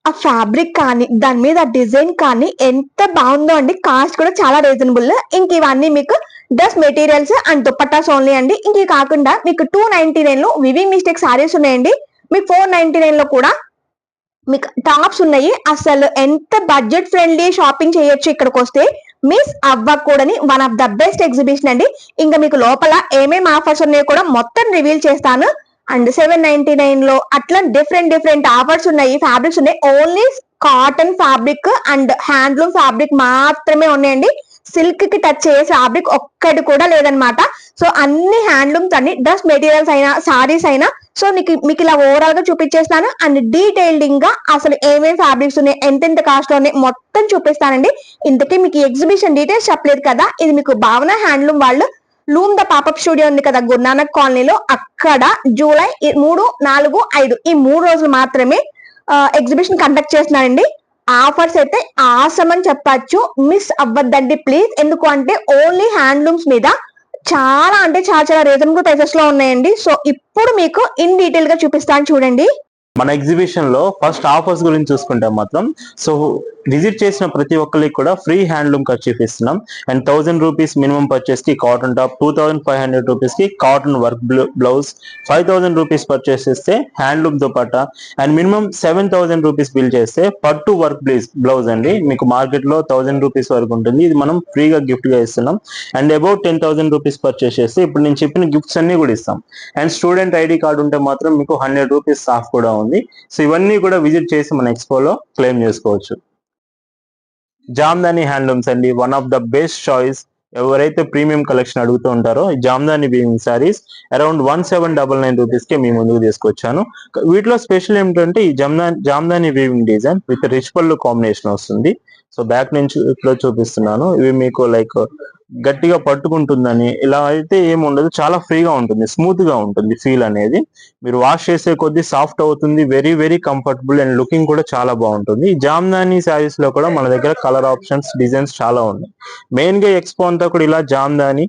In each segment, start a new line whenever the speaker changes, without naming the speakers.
ఆ ఫ్యాబ్రిక్ కానీ దాని మీద డిజైన్ కానీ ఎంత బాగుందో అండి. కాస్ట్ కూడా చాలా రీజనబుల్. ఇంక ఇవన్నీ మీకు dress materials and dupattas only అండి. ఇంక కాకుండా మీకు 299 లో వివింగ్ మిస్టేక్ సారీస్ ఉన్నాయండి. మీకు 499 లో కూడా మీకు టాప్స్ ఉన్నాయి. అసలు ఎంత బడ్జెట్ ఫ్రెండ్లీ షాపింగ్ చేయొచ్చు ఇక్కడికి వస్తే. మిస్ అవ్వకూడని one of the best exhibition అండి. ఇంకా మీకు లోపల ఏమేమి ఆఫర్స్ ఉన్నాయో కూడా మొత్తం రివీల్ చేస్తాను. అండ్ 799 లో అట్లా డిఫరెంట్ ఆఫర్స్ ఉన్నాయి, ఫ్యాబ్రిక్స్ ఉన్నాయి. Only cotton fabric and handloom fabric మాత్రమే ఉన్నాయండి. సిల్క్ కి టచ్ అయ్యే ఫ్యాబ్రిక్ ఒక్కటి కూడా లేదనమాట. సో అన్ని హ్యాండ్లూమ్స్ అన్ని డ్రెస్ మెటీరియల్స్ అయినా సారీస్ అయినా సో మీకు ఇలా ఓవరాల్ గా చూపించేస్తాను. అండ్ డీటెయిల్డింగ్ గా అసలు ఏమేమి ఫ్యాబ్రిక్స్ ఉన్నాయి, ఎంతెంత కాస్ట్ లో ఉన్నాయి మొత్తం చూపిస్తానండి. ఇంతకీ మీకు ఎగ్జిబిషన్ డీటెయిల్స్ చెప్పలేదు కదా, ఇది మీకు భావన హ్యాండ్లూమ్ వాళ్ళు లూమ్ ద పాపప్ స్టూడియో ఉంది కదా గురునానక్ కాలనీలో, అక్కడ జూలై 3, 4, 5 ఈ 3 రోజులు మాత్రమే ఎగ్జిబిషన్ కండక్ట్ చేస్తున్నారండి. ఆఫర్స్ అయితే ఆసమ్ అని చెప్పచ్చు. మిస్ అవ్వద్దండి ప్లీజ్. ఎందుకు అంటే ఓన్లీ హ్యాండ్లూమ్స్ మీద చాలా అంటే చాలా రీజనబుల్ ప్రైసెస్ లో ఉన్నాయండి. సో ఇప్పుడు మీకు ఇన్ డీటెయిల్ గా చూపిస్తాను చూడండి.
మన ఎగ్జిబిషన్ లో ఫస్ట్ ఆఫర్స్ గురించి చూసుకుంటే మాత్రం సో విజిట్ చేసిన ప్రతి ఒక్కరికి కూడా ఫ్రీ హ్యాండ్లూమ్ కర్చీఫ్ ఇస్తున్నాం. అండ్ 1000 రూపీస్ మినిమం పర్చేస్ కి కాటన్ టాప్, 2500 రూపీస్ కి cotton work blouse, 5000 rupees purchase చేస్తే handloom dupatta, and minimum 7000 rupees bill చేస్తే పట్టు వర్క్ బ్లౌజ్ అండి. మీకు మార్కెట్ లో 1000 రూపీస్ వరకు ఉంటుంది, ఇది మనం ఫ్రీగా గిఫ్ట్ గా ఇస్తున్నాం. అండ్ అబౌట్ 10,000 రూపీస్ పర్చేస్ చేస్తే ఇప్పుడు నేను చెప్పిన గిఫ్ట్స్ అన్ని కూడా ఇస్తాం. అండ్ స్టూడెంట్ ఐడి కార్డు ఉంటే మాత్రం మీకు 100 రూపీస్ ఆఫ్ కూడా ఉంది. సో ఇవన్నీ కూడా విజిట్ చేసి మన ఎక్స్పోలో క్లెయిమ్ చేసుకోవచ్చు. జామ్దాని హ్యాండ్లూమ్స్ అండి, one of the best choice. ఎవరైతే ప్రీమియం కలెక్షన్ అడుగుతూ ఉంటారో ఈ Jamdani weaving saris around 1799 rupees కి మీ ముందుకు తీసుకొచ్చాను. వీటిలో స్పెషల్ ఏమిటంటే ఈ Jamdani weaving design with rich పళ్ళు కాంబినేషన్ వస్తుంది. సో బ్యాక్ నుంచి ఇప్పుడు చూపిస్తున్నాను. ఇవి మీకు లైక్ గట్టిగా పట్టుకుంటుందని ఇలా అయితే ఏమి ఉండదు, చాలా ఫ్రీగా ఉంటుంది, స్మూత్ గా ఉంటుంది. ఫీల్ అనేది మీరు వాష్ చేసే కొద్దీ సాఫ్ట్ అవుతుంది, వెరీ కంఫర్టబుల్ అండ్ లుకింగ్ కూడా చాలా బాగుంటుంది. ఈ జామ్దాని శారీస్ లో కూడా మన దగ్గర కలర్ ఆప్షన్స్, డిజైన్స్ చాలా ఉన్నాయి. మెయిన్ గా ఎక్స్పో అంతా కూడా ఇలా Jamdani,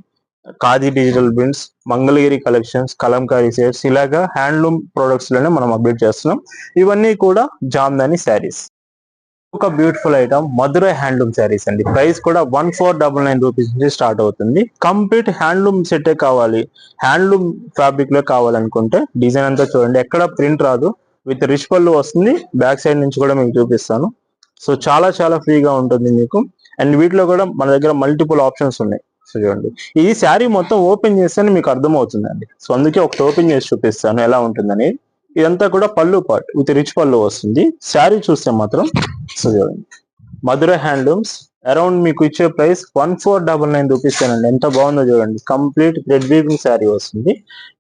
khadi digital prints, Mangalagiri collections, Kalamkari sets ఇలాగా హ్యాండ్లూమ్ ప్రొడక్ట్స్ లోనే మనం అప్డేట్ చేస్తున్నాం. ఇవన్నీ కూడా జామ్దాని శారీస్. ఒక beautiful item Madurai handloom saris అండి. ప్రైస్ కూడా 1499 రూపీస్ నుంచి స్టార్ట్ అవుతుంది. కంప్లీట్ హ్యాండ్లూమ్ సెట్టే కావాలి, హ్యాండ్లూమ్ ఫ్యాబ్రిక్ లో కావాలనుకుంటే డిజైన్ అంతా చూడండి, ఎక్కడ ప్రింట్ రాదు, విత్ రిచ్ పళ్ళు వస్తుంది. బ్యాక్ సైడ్ నుంచి కూడా మీకు చూపిస్తాను. సో చాలా ఫ్రీగా ఉంటుంది మీకు. అండ్ వీటిలో కూడా మన దగ్గర మల్టిపుల్ ఆప్షన్స్ ఉన్నాయి. సో చూడండి, ఈ శారీ మొత్తం ఓపెన్ చేస్తేనే మీకు అర్థమవుతుందండి. సో అందుకే ఒకటి ఓపెన్ చేసి చూపిస్తాను ఎలా ఉంటుందని. ఇదంతా కూడా పళ్ళు పార్ట్ విత్ రిచ్ పళ్ళు వస్తుంది. శారీ చూస్తే మాత్రం సో చూడండి, మధురై హ్యాండ్లూమ్స్ అరౌండ్ మీకు ఇచ్చే ప్రైస్ 1499 రూపీస్ అండి. ఎంత బాగుందో చూడండి. కంప్లీట్ థ్రెడ్ వీవింగ్ శారీ వస్తుంది.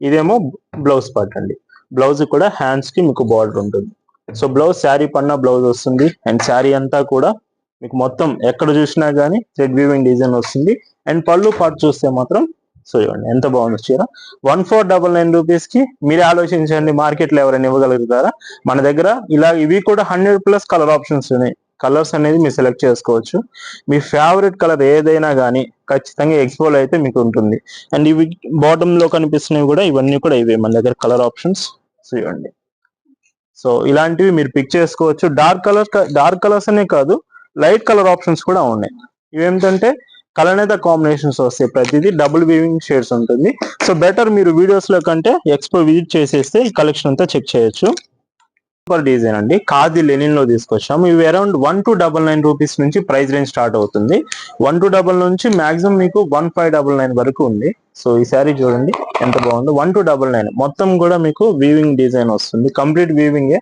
ఇదేమో బ్లౌజ్ పార్ట్ అండి. బ్లౌజ్ కూడా హ్యాండ్స్ కి మీకు బార్డర్ ఉంటుంది. సో బ్లౌజ్ శారీ పన్నా బ్లౌజ్ వస్తుంది. అండ్ శారీ అంతా కూడా మీకు మొత్తం ఎక్కడ చూసినా గానీ థ్రెడ్ వీవింగ్ డిజైన్ వస్తుంది. అండ్ పళ్ళు పార్ట్ చూస్తే మాత్రం సో చూడండి ఎంత బాగుంది చీర. 1499 రూపీస్ కి మీరే ఆలోచించండి, మార్కెట్ లో ఎవరైనా ఇవ్వగలుగుతారా? మన దగ్గర ఇలా ఇవి కూడా 100+ కలర్ ఆప్షన్స్ ఉన్నాయి. కలర్స్ అనేది మీరు సెలెక్ట్ చేసుకోవచ్చు. మీ ఫేవరెట్ కలర్ ఏదైనా కానీ ఖచ్చితంగా ఎక్స్పోలో అయితే మీకు ఉంటుంది. అండ్ ఇవి బాటమ్ లో కనిపిస్తున్నవి కూడా ఇవన్నీ కూడా ఇవే మన దగ్గర కలర్ ఆప్షన్స్. చూడండి, సో ఇలాంటివి మీరు పిక్ చేసుకోవచ్చు. డార్క్ కలర్స్ అనే కాదు, లైట్ కలర్ ఆప్షన్స్ కూడా ఉన్నాయి. ఇవేంటంటే కలనేత కాంబినేషన్స్ వస్తాయి, ప్రతిదీ డబుల్ వీవింగ్ షేడ్స్ ఉంటుంది. సో బెటర్ మీరు వీడియోస్ లో కంటే ఎక్స్పో విజిట్ చేసేస్తే ఈ కలెక్షన్ అంతా చెక్ చేయొచ్చు. సూపర్ డిజైన్ అండి, ఖాదీ లెనిన్ లో తీసుకొచ్చాము. ఇవి అరౌండ్ 1299 రూపీస్ నుంచి ప్రైస్ రేంజ్ స్టార్ట్ అవుతుంది. 1299 నుంచి మాక్సిమం మీకు 1599 వరకు ఉంది. సో ఈ శారీ చూడండి ఎంత బాగుందో. 1299 మొత్తం కూడా మీకు వీవింగ్ డిజైన్ వస్తుంది, complete weaving.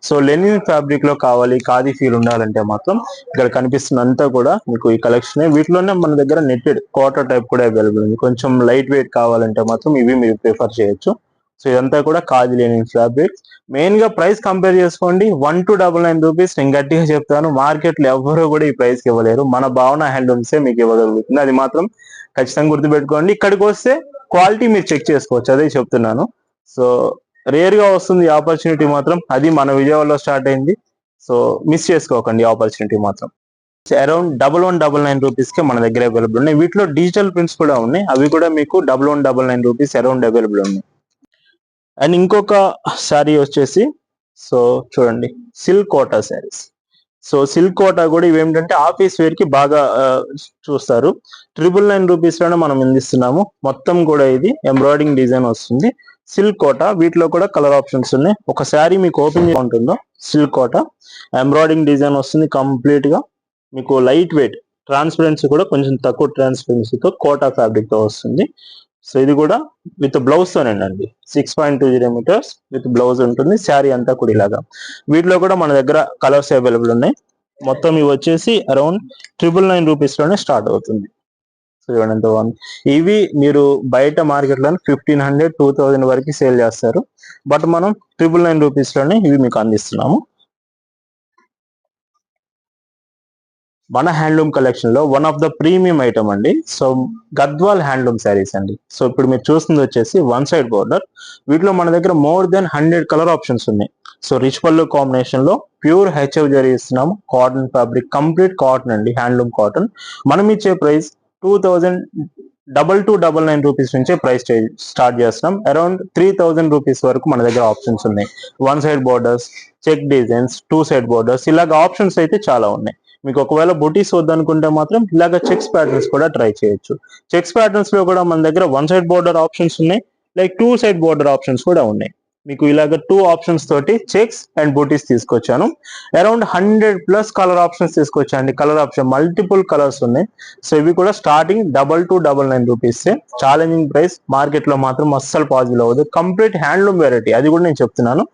So linen fabric లో కావాలి, ఖాదీ ఫీల్ ఉండాలంటే మాత్రం ఇక్కడ కనిపిస్తున్నంతా కూడా మీకు ఈ కలెక్షన్. వీటిలోనే మన దగ్గర నెట్టెడ్ క్వార్టర్ టైప్ కూడా అవైలబుల్ ఉంది. కొంచెం లైట్ వెయిట్ కావాలంటే మాత్రం ఇవి మీరు ప్రిఫర్ చేయొచ్చు. సో ఇదంతా కూడా ఖాదీ లెనిన్ ఫ్యాబ్రిక్. మెయిన్ గా ప్రైస్ కంపేర్ చేసుకోండి, 1299 రూపీస్. నేను గట్టిగా చెప్తాను, మార్కెట్ లో ఎవరు కూడా ఈ ప్రైస్ కి ఇవ్వలేరు. మన భావన హ్యాండ్లూమ్సే మీకు ఇవ్వగలుగుతుంది, అది మాత్రం ఖచ్చితంగా గుర్తుపెట్టుకోండి. ఇక్కడికి వస్తే క్వాలిటీ మీరు చెక్ చేసుకోవచ్చు, అదే చెప్తున్నాను. సో రేర్ గా వస్తుంది ఆపర్చునిటీ మాత్రం, అది మన విజయవాడలో స్టార్ట్ అయింది. సో మిస్ చేసుకోకండి ఆపర్చునిటీ మాత్రం. అరౌండ్ 1199 రూపీస్ కి మన దగ్గర అవైలబుల్ ఉన్నాయి. వీటిలో డిజిటల్ ప్రింట్స్ కూడా ఉన్నాయి, అవి కూడా మీకు 1199 రూపీస్ అరౌండ్ అవైలబుల్ ఉన్నాయి. అండ్ ఇంకొక శారీ వచ్చేసి సో చూడండి, silk Kota saris. So silk Kota కూడా ఇవేంటంటే ఆఫీస్ వేర్ కి బాగా చూస్తారు. 999 రూపీస్ లోనే మనం అందిస్తున్నాము. మొత్తం కూడా ఇది ఎంబ్రాయిడింగ్ డిజైన్ వస్తుంది. సిల్క్ కోటా, వీటిలో కూడా కలర్ ఆప్షన్స్ ఉన్నాయి. ఒక శారీ మీకు ఓపెన్ ఉంటుందో సిల్క్ కోటా ఎంబ్రాయిడింగ్ డిజైన్ వస్తుంది. కంప్లీట్ గా మీకు లైట్ వెయిట్, ట్రాన్స్పరెన్సీ కూడా కొంచెం తక్కువ ట్రాన్స్పరెన్సీతో కోటా ఫ్యాబ్రిక్ తో వస్తుంది. సో ఇది కూడా విత్ బ్లౌజ్ తోనండి. 6.20 మీటర్స్ విత్ బ్లౌజ్ ఉంటుంది. శారీ అంతా కూడా ఇలాగా. వీటిలో కూడా మన దగ్గర కలర్స్ అవైలబుల్ ఉన్నాయి. మొత్తం ఇవి వచ్చేసి అరౌండ్ 999 రూపీస్ లోనే స్టార్ట్ అవుతుంది. సో చూడండి ఎంత బాగుంది. ఇవి మీరు బయట మార్కెట్ లో 1500, 2000 వరకు సేల్ చేస్తారు. బట్ మనం 999 రూపీస్ లోనే ఇవి మీకు అందిస్తున్నాము. మన హ్యాండ్లూమ్ కలెక్షన్ లో one of the premium item అండి. సో గద్వాల్ హ్యాండ్లూమ్ శారీస్ అండి. సో ఇప్పుడు మీరు చూస్తుంది వచ్చేసి వన్ సైడ్ బోర్డర్. వీటిలో మన దగ్గర మోర్ దెన్ 100 కలర్ ఆప్షన్స్ ఉన్నాయి. సో రిచ్ పళ్ళు కాంబినేషన్ లో ప్యూర్ హెచ్ఎఫ్ జరీ ఇస్తున్నాము. కాటన్ ఫ్యాబ్రిక్, కంప్లీట్ కాటన్ అండి, హ్యాండ్లూమ్ కాటన్. మనం ఇచ్చే ప్రైస్ 2299 రూపీస్ నుంచే ప్రైస్ స్టార్ట్ చేస్తున్నాం. అరౌండ్ 3000 రూపీస్ వరకు మన దగ్గర ఆప్షన్స్ ఉన్నాయి. One side borders, check designs, two side borders, ఇలాగ ఆప్షన్స్ అయితే చాలా ఉన్నాయి. మీకు ఒకవేళ బుటీస్ వద్దనుకుంటే మాత్రం ఇలాగ చెక్స్ ప్యాటర్న్స్ కూడా ట్రై చేయొచ్చు. చెక్స్ ప్యాటర్న్స్ లో కూడా మన దగ్గర వన్ సైడ్ బోర్డర్ ఆప్షన్స్ ఉన్నాయి, like two side border options కూడా ఉన్నాయి. మీకు ఇలాగ 2 ఆప్షన్స్ తోటి చెక్స్ అండ్ బూటీస్ తీసుకొచ్చాను. అరౌండ్ 100+ కలర్ ఆప్షన్స్ తీసుకొచ్చాను. కలర్ ఆప్షన్ మల్టిపుల్ కలర్స్ ఉన్నాయి. సో ఇవి కూడా starting 2299 rupees. Challenging price, market లో మాత్రం అస్సలు పాసిబుల్ అవ్వదు. కంప్లీట్ హ్యాండ్లూమ్ వెరైటీ, అది కూడా నేను చెప్తున్నాను.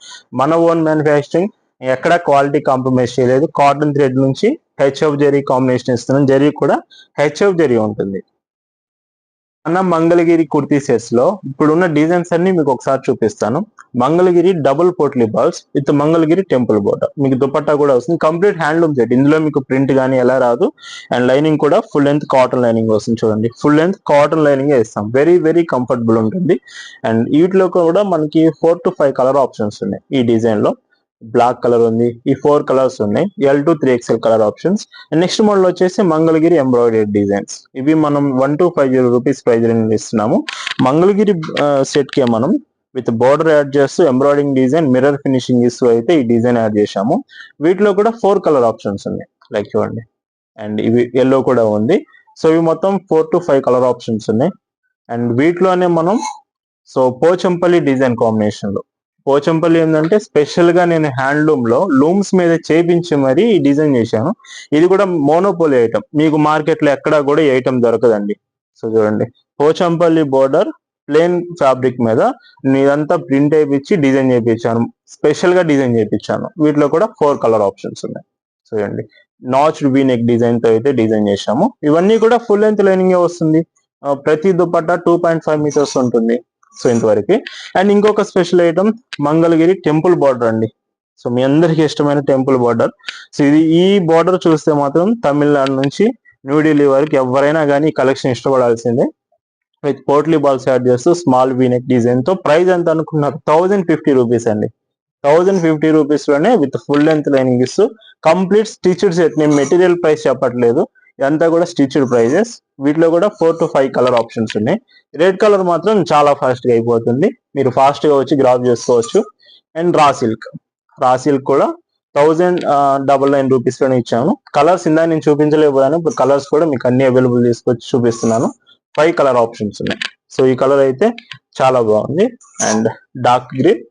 మన ఓన్ మ్యానుఫ్యాక్చరింగ్, ఎక్కడ క్వాలిటీ కాంప్రమైజ్ చేయలేదు. కాటన్ థ్రెడ్ నుంచి హెచ్ఎఫ్ జరీ కాంబినేషన్ ఇస్తున్నాం. జరీ కూడా హెచ్ఎఫ్ జరీ ఉంటుంది. మన మంగళగిరి కుర్తీ సెట్స్ లో ఇప్పుడున్న డిజైన్స్ అన్ని మీకు ఒకసారి చూపిస్తాను. Mangalagiri double potli balls with Mangalagiri temple border, మీకు దుపట్టా కూడా వస్తుంది. Complete handloom set. ఇందులో మీకు ప్రింట్ కానీ ఎలా రాదు. అండ్ లైనింగ్ కూడా ఫుల్ లెంత్ కాటన్ లైనింగ్ వస్తుంది. చూడండి, ఫుల్ లెంత్ కాటన్ లైనింగ్ ఇస్తాం. వెరీ వెరీ కంఫర్టబుల్ ఉంటుంది. అండ్ వీటిలో కూడా మనకి 4 to 5 కలర్ ఆప్షన్స్ ఉన్నాయి. ఈ డిజైన్ లో బ్లాక్ కలర్ ఉంది. ఈ 4 కలర్స్ ఉన్నాయి. L to 3XL colour options. Next model వచ్చేసి మంగళగిరి ఎంబ్రాయిడరీ డిజైన్స్. ఇవి మనం 1250 రూపీస్ ప్రైజ్ ఇస్తున్నాము. మంగళగిరి సెట్ కే మనం విత్ బోర్డర్ యాడ్ చేస్తూ ఎంబ్రాయిడింగ్ డిజైన్, మిర్రర్ ఫినిషింగ్ ఇస్తూ అయితే ఈ డిజైన్ యాడ్ చేశాము. వీటిలో కూడా 4 కలర్ ఆప్షన్స్ ఉన్నాయి. లైక్ చూడండి, అండ్ ఇవి ఎల్లో కూడా ఉంది. సో ఇవి మొత్తం 4 to 5 కలర్ ఆప్షన్స్ ఉన్నాయి. అండ్ వీటిలోనే మనం సో పోచంపల్లి డిజైన్ కాంబినేషన్ లో, పోచంపల్లి ఏంటంటే స్పెషల్ గా నేను హ్యాండ్లూమ్ లో లూమ్స్ మీద చేపించి మరి డిజైన్ చేశాను. ఇది కూడా మోనోపోలీ ఐటమ్, మీకు మార్కెట్ లో ఎక్కడా కూడా ఈ ఐటమ్ దొరకదండి. సో చూడండి, పోచంపల్లి బోర్డర్ ప్లేన్ ఫ్యాబ్రిక్ మీద ఇదంతా ప్రింట్ వేయించి డిజైన్ చేయించాను. స్పెషల్ గా డిజైన్ చేయించాను. వీటిలో కూడా 4 కలర్ ఆప్షన్స్ ఉన్నాయి. చూడండి, నాచ్డ్ వీ నెక్ డిజైన్ తో అయితే డిజైన్ చేశాము. ఇవన్నీ కూడా ఫుల్ లెంత్ లైనింగ్ వస్తుంది. ప్రతి దుపట్టా 2.5 మీటర్స్ ఉంటుంది. సో ఇంతవరకు. అండ్ ఇంకొక special item Mangalagiri temple border అండి. సో మీ అందరికి ఇష్టమైన టెంపుల్ బార్డర్. సో ఇది, ఈ బార్డర్ చూస్తే మాత్రం తమిళనాడు నుంచి న్యూఢిల్లీ వరకు ఎవరైనా కానీ ఈ కలెక్షన్ ఇష్టపడాల్సిందే. విత్ పోట్లీ బాల్స్ యాడ్ చేస్తూ స్మాల్ వీనెక్ డిజైన్ తో. ప్రైస్ ఎంత అనుకున్నారు? 1050 రూపీస్ అండి. 1050 రూపీస్ లోనే విత్ ఫుల్ లెంత్ లైనింగ్ ఇస్తూ కంప్లీట్ స్టిచ్డ్ సెట్. నేను మెటీరియల్ ప్రైస్ చెప్పట్లేదు, ఇదంతా కూడా స్టిచ్డ్ ప్రైజెస్. వీటిలో కూడా 4 to 5 కలర్ ఆప్షన్స్ ఉన్నాయి. రెడ్ కలర్ మాత్రం చాలా ఫాస్ట్ గా అయిపోతుంది. మీరు ఫాస్ట్ గా వచ్చి గ్రాప్ చేసుకోవచ్చు. అండ్ రా సిల్క్ కూడా 1099 రూపీస్ లోనే ఇచ్చాను. కలర్స్ ఇందా నేను చూపించలేకపోయాను. ఇప్పుడు కలర్స్ కూడా మీకు అన్ని అవైలబుల్ తీసుకొచ్చి చూపిస్తున్నాను. 5 కలర్ ఆప్షన్స్ ఉన్నాయి. సో ఈ కలర్ అయితే చాలా బాగుంది. And dark green,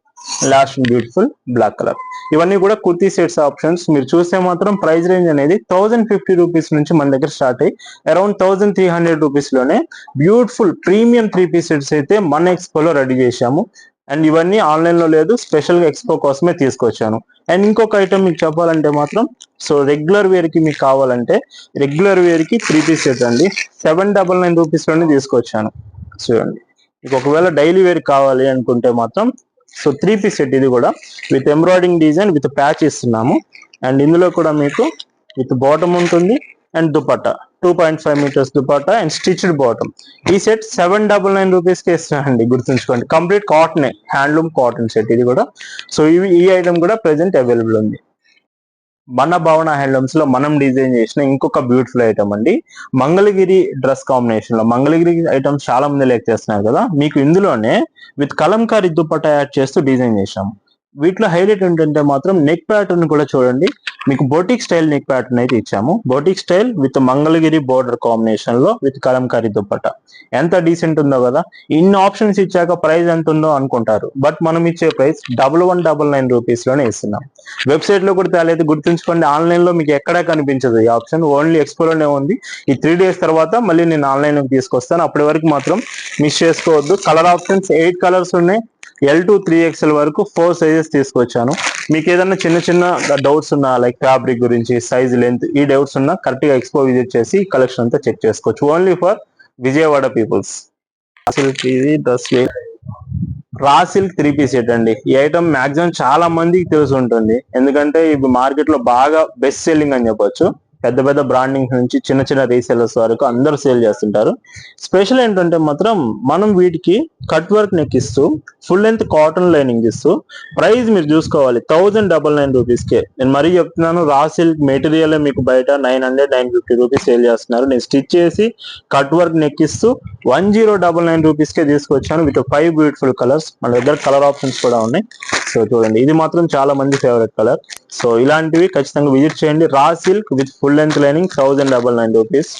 last beautiful black colour. ఇవన్నీ కూడా కుర్తీ సెట్స్ ఆప్షన్స్. మీరు చూస్తే మాత్రం ప్రైస్ రేంజ్ అనేది 1050 రూపీస్ నుంచి మన దగ్గర స్టార్ట్ అయ్యి అరౌండ్ 1300 రూపీస్ లోనే బ్యూటిఫుల్ ప్రీమియం 3 పీస్ సెట్స్ అయితే మన ఎక్స్పోలో రెడీ చేశాము. అండ్ ఇవన్నీ ఆన్లైన్ లో లేదు, స్పెషల్ గా ఎక్స్పో కోసమే తీసుకొచ్చాను. అండ్ ఇంకొక ఐటమ్ మీకు చెప్పాలంటే మాత్రం, సో రెగ్యులర్ వేర్ కి మీకు కావాలంటే రెగ్యులర్ వేర్ కి 3 పీస్ సెట్ అండి 799 రూపీస్ లోనే తీసుకొచ్చాను. చూడండి, మీకు ఒకవేళ డైలీ వేర్ కావాలి అనుకుంటే మాత్రం సో 3 పీస్ సెట్. ఇది కూడా with embroiding design with patch ఇస్తున్నాము. అండ్ ఇందులో కూడా మీకు విత్ బాటమ్ ఉంటుంది and dupatta 2.5 metres dupatta and stitched bottom. ఈ సెట్ 799 రూపీస్ కి ఇస్తానండి, గుర్తుంచుకోండి. Complete cotton, handloom cotton set ఇది కూడా. సో ఈ ఐటమ్ కూడా ప్రెసెంట్ అవైలబుల్ ఉంది. మన భావన హ్యాండ్లూమ్స్ లో మనం డిజైన్ చేసిన ఇంకొక బ్యూటిఫుల్ ఐటమ్ అండి, మంగళగిరి డ్రెస్ కాంబినేషన్ లో. మంగళగిరి ఐటమ్స్ చాలా మంది లైక్ చేస్తున్నారు కదా, మీకు ఇందులోనే విత్ కలంకారీ దుపట్టా యాడ్ చేస్తూ డిజైన్ చేశాము. వీటిలో హైలైట్ ఏంటంటే మాత్రం నెక్ ప్యాటర్న్ కూడా చూడండి, మీకు బోటిక్ స్టైల్ నెక్ ప్యాటర్న్ అయితే ఇచ్చాము. Boutique style with Mangalagiri border combination లో విత్ కలంకారీ దుప్పట. ఎంత డీసెంట్ ఉందో కదా. ఇన్ని ఆప్షన్స్ ఇచ్చాక ప్రైస్ ఎంత ఉందో అనుకుంటారు, బట్ మనం ఇచ్చే ప్రైస్ 1199 రూపీస్ లోనే ఇస్తున్నాం. వెబ్సైట్ లో కూడా తేలేదు, గుర్తుంచుకోండి. ఆన్లైన్ లో మీకు ఎక్కడా కనిపించదు ఈ ఆప్షన్, ఓన్లీ ఎక్స్పోలోనే ఉంది. ఈ 3 days తర్వాత మళ్ళీ నేను ఆన్లైన్ లోకి తీసుకొస్తాను, అప్పటి వరకు మాత్రం మిస్ చేసుకోవద్దు. కలర్ ఆప్షన్స్ 8 కలర్స్ ఉన్నాయి. L to 3XL వరకు 4 సైజెస్ తీసుకొచ్చాను. మీకు ఏదైనా చిన్న చిన్న డౌట్స్ ఉన్నా, లైక్ ఫ్యాబ్రిక్ గురించి, సైజ్, లెంత్, ఈ డౌట్స్ ఉన్నా కరెక్ట్ గా ఎక్స్పో విజిట్ చేసి కలెక్షన్ అంతా చెక్ చేసుకోవచ్చు. Only for Vijayawada peoples. Dress raw silk 3 piece set అండి. ఈ ఐటమ్ మాక్సిమం చాలా మందికి తెలిసి ఉంటుంది, ఎందుకంటే ఇప్పుడు మార్కెట్ లో బాగా బెస్ట్ సెల్లింగ్ అని చెప్పొచ్చు. పెద్ద పెద్ద బ్రాండింగ్ నుంచి చిన్న చిన్న రీసెలర్స్ వరకు అందరూ సేల్ చేస్తుంటారు. స్పెషల్ ఏంటంటే మాత్రం మనం వీటికి కట్ వర్క్ నెక్ ఇస్తూ ఫుల్ లెంత్ కాటన్ లైనింగ్ ఇస్తూ ప్రైస్ మీరు చూసుకోవాలి 1099 రూపీస్కే. నేను మరీ చెప్తున్నాను, రా సిల్క్ మెటీరియల్ మీకు బయట 900-950 రూపీస్ సేల్ చేస్తున్నారు. నేను స్టిచ్ చేసి కట్ వర్క్ నెక్ ఇస్తూ 1099 రూపీస్కే తీసుకొచ్చాను విత్ 5 బ్యూటిఫుల్ కలర్స్. మన దగ్గర కలర్ ఆప్షన్స్ కూడా ఉన్నాయి. సో చూడండి, ఇది మాత్రం చాలా మంది ఫేవరెట్ కలర్. సో ఇలాంటివి ఖచ్చితంగా విజిట్ చేయండి. Raw silk with full length lining 1099 rupees.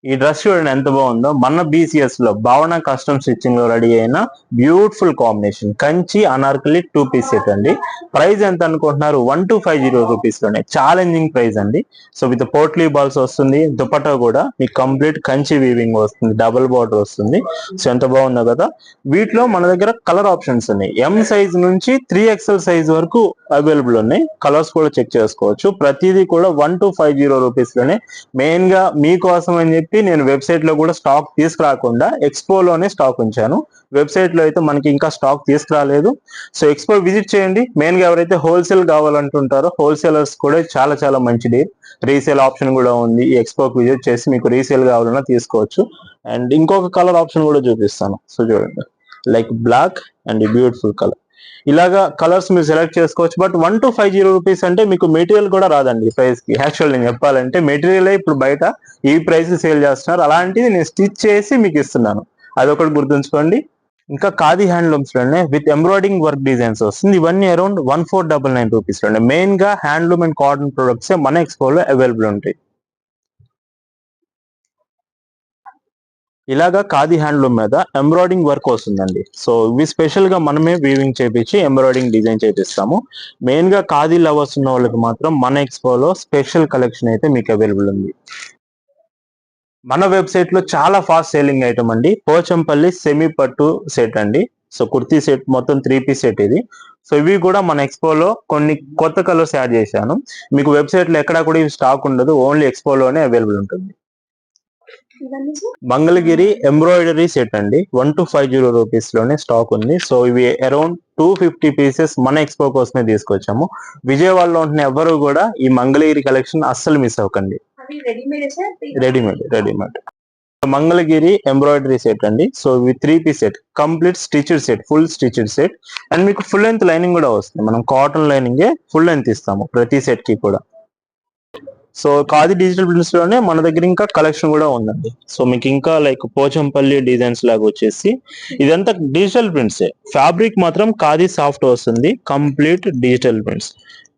ఈ డ్రెస్ చూడండి ఎంత బాగుందో. మన BCS లో భావన కస్టమ్ స్టిచ్చింగ్ లో రెడీ అయిన beautiful combination Kanchi Anarkali 2 piece set అండి. ప్రైస్ ఎంత అనుకుంటున్నారు? 1250 రూపీస్ లోనే ఛాలెంజింగ్ ప్రైస్ అండి. సో విత్ పోట్లీ బాల్స్ వస్తుంది, దుపట్టా కూడా మీకు కంప్లీట్ కంచి వీవింగ్ వస్తుంది, డబుల్ బార్డర్ వస్తుంది. సో ఎంత బాగుందో కదా. వీటిలో మన దగ్గర కలర్ ఆప్షన్స్ ఉన్నాయి. M సైజ్ నుంచి 3XL సైజ్ వరకు అవైలబుల్ ఉన్నాయి. కలర్స్ కూడా చెక్ చేసుకోవచ్చు. ప్రతిదీ కూడా 1250 రూపీస్ లోనే. మెయిన్ గా మీకోసం అని చెప్పి నేను వెబ్సైట్ లో కూడా స్టాక్ తీసుకురాకుండా ఎక్స్పోలోనే స్టాక్ ఉంచాను. వెబ్సైట్ లో అయితే మనకి ఇంకా స్టాక్ తీసుకురాలేదు. సో ఎక్స్పో విజిట్ చేయండి. మెయిన్ గా ఎవరైతే హోల్సేల్ కావాలంటుంటారో హోల్సేలర్స్ కూడా చాలా చాలా మంచి డీల్. రీసేల్ ఆప్షన్ కూడా ఉంది. ఈ ఎక్స్పోకి విజిట్ చేసి మీకు రీసేల్ కావాలన్నా తీసుకోవచ్చు. అండ్ ఇంకొక కలర్ ఆప్షన్ కూడా చూపిస్తాను. సో చూడండి, like black and beautiful colour. ఇలాగా కలర్స్ మీరు సెలెక్ట్ చేసుకోవచ్చు. బట్ 1250 రూపీస్ అంటే మీకు మెటీరియల్ కూడా రాదండి ఈ ప్రైస్ కి. యాక్చువల్ నేను చెప్పాలంటే మెటీరియల్ ఇప్పుడు బయట ఈ ప్రైస్ సేల్ చేస్తున్నారు, అలాంటిది నేను స్టిచ్ చేసి మీకు ఇస్తున్నాను. అదొకటి గుర్తుంచుకోండి. ఇంకా ఖాదీ హ్యాండ్లూమ్స్ లోనే విత్ ఎంబ్రాయిడింగ్ వర్క్ డిజైన్స్ వస్తుంది. ఇవన్నీ అరౌండ్ 1499 రూపీస్ లోనే. మెయిన్ గా హ్యాండ్లూమ్ అండ్ కాటన్ ప్రొడక్ట్స్ మన ఎక్స్పోలో అవైలబుల్ ఉంటాయి. ఇలాగా ఖాదీ హ్యాండ్లూమ్ మీద ఎంబ్రాయిడింగ్ వర్క్ వస్తుందండి. సో ఇవి స్పెషల్ గా మనమే వీవింగ్ చేపించి ఎంబ్రాయిడింగ్ డిజైన్ చేపిస్తాము. మెయిన్ గా ఖాదీ లవర్స్ ఉన్న వాళ్ళకి మాత్రం మన ఎక్స్పోలో స్పెషల్ కలెక్షన్ అయితే మీకు అవైలబుల్ ఉంది. మన వెబ్సైట్ లో చాలా ఫాస్ట్ సేలింగ్ ఐటమ్ అండి, పోచంపల్లి సెమీ పట్టు సెట్ అండి. సో కుర్తీ సెట్ మొత్తం 3 piece సెట్ ఇది. సో ఇవి కూడా మన ఎక్స్పోలో కొన్ని కొత్త కలర్స్ యాడ్ చేశాను. మీకు వెబ్సైట్ లో ఎక్కడా కూడా ఇవి స్టాక్ ఉండదు, ఓన్లీ ఎక్స్పోలోనే అవైలబుల్ ఉంటుంది. మంగళగిరి ఎంబ్రాయిడరీ సెట్ అండి, 1250 రూపీస్ లోనే స్టాక్ ఉంది. సో ఇవి అరౌండ్ 250 పీసెస్ మన ఎక్స్పో కోసమే తీసుకొచ్చాము. విజయవాడలో ఉంటున్న ఎవరు కూడా ఈ మంగళగిరి కలెక్షన్ అస్సలు మిస్ అవ్వకండి. రెడీమేడ్ మంగళగిరి ఎంబ్రాయిడరీ సెట్ అండి. సో ఇవి 3 piece set, complete stitched set, full stitched set. And మీకు ఫుల్ లెంత్ లైనింగ్ కూడా వస్తుంది. మనం కాటన్ లైనింగే ఫుల్ లెంత్ ఇస్తాము ప్రతి సెట్ కి కూడా. సో ఖాదీ డిజిటల్ ప్రింట్స్ లోనే మన దగ్గర ఇంకా కలెక్షన్ కూడా ఉందండి. సో మీకు ఇంకా లైక్ పోచంపల్లి డిజైన్స్ లాగా వచ్చేసి ఇదంతా డిజిటల్ ప్రింట్సే. ఫ్యాబ్రిక్ మాత్రం ఖాదీ సాఫ్ట్ వస్తుంది, కంప్లీట్ డిజిటల్ ప్రింట్స్.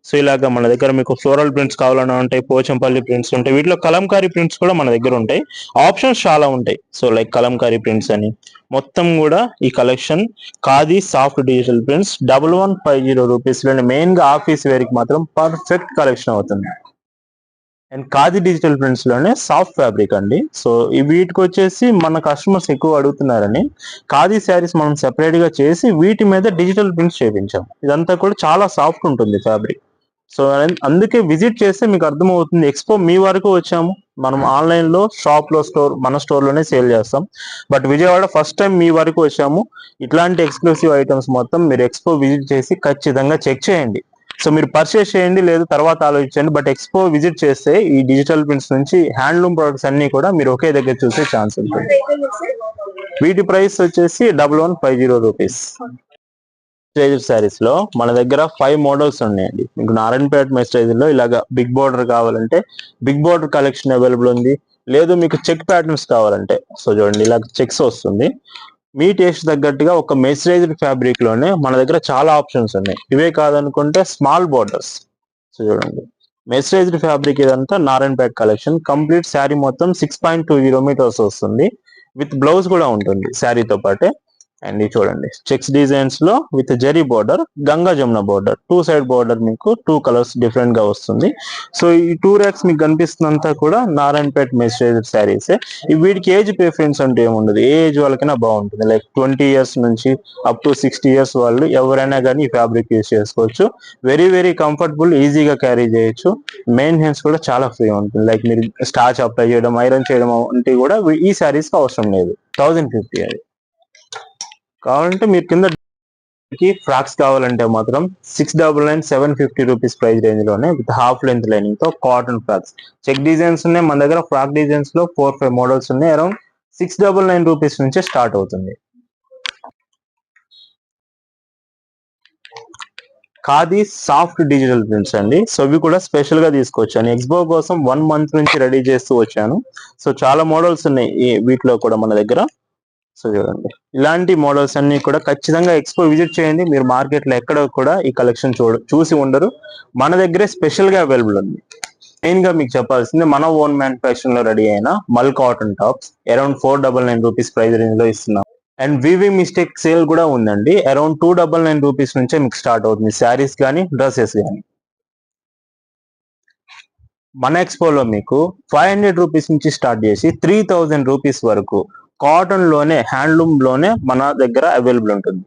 సో ఇలాగా మన దగ్గర మీకు ఫ్లోరల్ ప్రింట్స్ కావాలన్నా ఉంటాయి, పోచంపల్లి ప్రింట్స్ ఉంటాయి. వీటిలో కలంకారీ ప్రింట్స్ కూడా మన దగ్గర ఉంటాయి. ఆప్షన్స్ చాలా ఉంటాయి. సో లైక్ కలంకారీ ప్రింట్స్ అని మొత్తం కూడా ఈ collection khadi soft digital prints 1150 rupees లోనే. మెయిన్ గా ఆఫీస్ వేర్ కి మాత్రం పర్ఫెక్ట్ కలెక్షన్ అవుతుంది. అండ్ ఖాదీ డిజిటల్ ప్రింట్స్ లోనే సాఫ్ట్ ఫ్యాబ్రిక్ అండి. సో ఈ వీటికి వచ్చేసి మన కస్టమర్స్ ఎక్కువ అడుగుతున్నారని ఖాదీ శారీస్ మనం సెపరేట్ గా చేసి వీటి మీద డిజిటల్ ప్రింట్స్ చేయించాం. ఇదంతా కూడా చాలా సాఫ్ట్ ఉంటుంది ఫ్యాబ్రిక్. సో అందుకే విజిట్ చేస్తే మీకు అర్థమవుతుంది. ఎక్స్పో మీ వరకు వచ్చాము, మనం ఆన్లైన్ లో షాప్ లో మన స్టోర్ లోనే సేల్ చేస్తాం. బట్ విజయవాడ ఫస్ట్ టైం మీ వరకు వచ్చాము. ఇట్లాంటి ఎక్స్క్లూసివ్ ఐటమ్స్ మొత్తం మీరు ఎక్స్పో విజిట్ చేసి ఖచ్చితంగా చెక్ చేయండి. సో మీరు పర్చేస్ చేయండి, లేదు తర్వాత ఆలోచించండి. బట్ ఎక్స్పో విజిట్ చేస్తే ఈ డిజిటల్ ప్రింట్స్ నుంచి హ్యాండ్లూమ్ ప్రొడక్ట్స్ అన్ని కూడా మీరు ఒకే దగ్గర చూసే ఛాన్స్ ఉంటుంది. వీటి ప్రైస్ వచ్చేసి 1150 రూపీస్. శారీస్ లో మన దగ్గర 5 మోడల్స్ ఉన్నాయండి. మీకు నారాయణపేట మెస్టైజ్ లో ఇలాగా బిగ్ బోర్డర్ కావాలంటే బిగ్ బోర్డర్ కలెక్షన్ అవైలబుల్ ఉంది. లేదు మీకు చెక్ ప్యాటర్న్స్ కావాలంటే సో చూడండి ఇలా చెక్స్ వస్తుంది. మీ టేస్ట్ తగ్గట్టుగా ఒక మెర్సరైజ్డ్ ఫ్యాబ్రిక్ లోనే మన దగ్గర చాలా ఆప్షన్స్ ఉన్నాయి. ఇవే కాదనుకుంటే స్మాల్ బోర్డర్స్ చూడండి, మెర్సరైజ్డ్ ఫ్యాబ్రిక్ ఇదంతా నారాయణపేట్ కలెక్షన్. కంప్లీట్ శారీ మొత్తం 6.20 మీటర్స్ వస్తుంది. విత్ బ్లౌజ్ కూడా ఉంటుంది శారీతో పాటే. అండ్ ఇది చూడండి, చెక్స్ డిజైన్స్ లో with zari border, Ganga Jamuna border, 2 side border, మీకు 2 కలర్స్ డిఫరెంట్ గా వస్తుంది. సో ఈ 2 ర్యాక్స్ మీకు కనిపిస్తున్నంతా కూడా నారాయణపేట్ మెర్సరైజ్డ్ శారీస్. వీటికి ఏజ్ ప్రిఫరెన్స్ అంటే ఏముండదు, ఏ ఏజ్ వాళ్ళకైనా బాగుంటుంది. లైక్ 20 ఇయర్స్ నుంచి అప్ టు 60 ఇయర్స్ వాళ్ళు ఎవరైనా కానీ ఈ ఫ్యాబ్రిక్ యూజ్ చేసుకోవచ్చు. వెరీ వెరీ కంఫర్టబుల్, ఈజీగా క్యారీ చేయొచ్చు. మెయింటెనెన్స్ కూడా చాలా ఫ్రీ ఉంటుంది. లైక్ మీరు స్టార్చ్ అప్లై చేయడం, ఐరన్ చేయడం అంటే కూడా ఈ శారీస్ కి అవసరం లేదు. 1050 అది. కావాలంటే మీరు కింద ఫ్రాక్స్ కావాలంటే మాత్రం 699 750 రూపీస్ ప్రైస్ రేంజ్ లోనే విత్ హాఫ్ లెంత్ లైనింగ్ తో కాటన్ ఫ్రాక్స్. చెక్ డిజైన్స్ ఉన్నాయి మన దగ్గర. ఫ్రాక్ డిజైన్స్ లో 4-5 మోడల్స్ ఉన్నాయి. అరౌండ్ 699 రూపీస్ నుంచే స్టార్ట్ అవుతుంది. ఖాదీ సాఫ్ట్ డిజిటల్ ప్రింట్స్ అండి. సో ఇవి కూడా స్పెషల్ గా తీసుకొచ్చాను. ఎక్స్పో కోసం 1 మంత్ నుంచి రెడీ చేస్తూ వచ్చాను. సో చాలా మోడల్స్ ఉన్నాయి వీటిలో కూడా మన దగ్గర. సో చూడండి, ఇలాంటి మోడల్స్ అన్ని కూడా ఖచ్చితంగా ఎక్స్పో విజిట్ చేయండి. మీరు మార్కెట్ లో ఎక్కడ కూడా ఈ కలెక్షన్ చూసి ఉండరు. మన దగ్గరే స్పెషల్ గా అవైలబుల్ ఉంది. మెయిన్ గా మీకు చెప్పాల్సింది, మన ఓన్ మ్యానుఫాక్చరింగ్ లో రెడీ అయిన మల్ cotton tops around 499 rupees price range లో ఇస్తున్నాం. అండ్ వీవింగ్ మిస్టేక్ సేల్ కూడా ఉందండి. అరౌండ్ 299 రూపీస్ నుంచే మీకు స్టార్ట్ అవుతుంది శారీస్ కానీ డ్రెస్సెస్ కానీ. మన ఎక్స్పోలో మీకు 500 రూపీస్ నుంచి స్టార్ట్ చేసి 3000 రూపీస్ వరకు కాటన్ లోనే, హ్యాండ్లూమ్ లోనే మన దగ్గర అవైలబుల్ ఉంటుంది.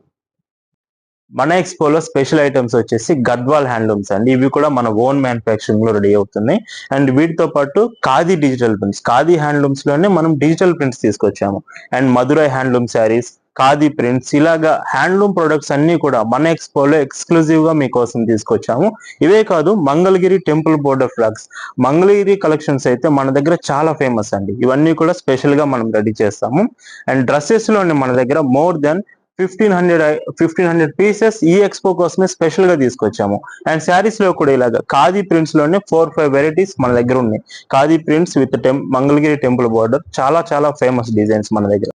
మన ఎక్స్పోలో స్పెషల్ ఐటమ్స్ వచ్చేసి గద్వాల్ హ్యాండ్లూమ్స్ అండి. ఇవి కూడా మన ఓన్ మ్యానుఫాక్చరింగ్ లో రెడీ అవుతున్నాయి. అండ్ వీటితో పాటు khadi digital prints, khadi handlooms లోనే మనం డిజిటల్ ప్రింట్స్ తీసుకొచ్చాము. And Madurai handloom saris, khadi prints, ఇలాగా హ్యాండ్లూమ్ ప్రొడక్ట్స్ అన్ని కూడా మన ఎక్స్పోలో ఎక్స్క్లూజివ్ గా మీకోసం తీసుకొచ్చాము. ఇవే కాదు, Mangalagiri temple border flags, Mangalagiri collections అయితే మన దగ్గర చాలా ఫేమస్ అండి. ఇవన్నీ కూడా స్పెషల్ గా మనం రెడీ చేస్తాము. అండ్ డ్రెస్సెస్ లోనే మన దగ్గర మోర్ దెన్ 1500 పీసెస్ ఈ ఎక్స్పో కోసమే స్పెషల్ గా తీసుకొచ్చాము. అండ్ శారీస్ లో కూడా ఇలాగా ఖాదీ ప్రింట్స్ లోనే 4-5 వెరైటీస్ మన దగ్గర ఉన్నాయి. Khadi prints with Mangalagiri temple border, చాలా చాలా ఫేమస్ డిజైన్స్ మన దగ్గర.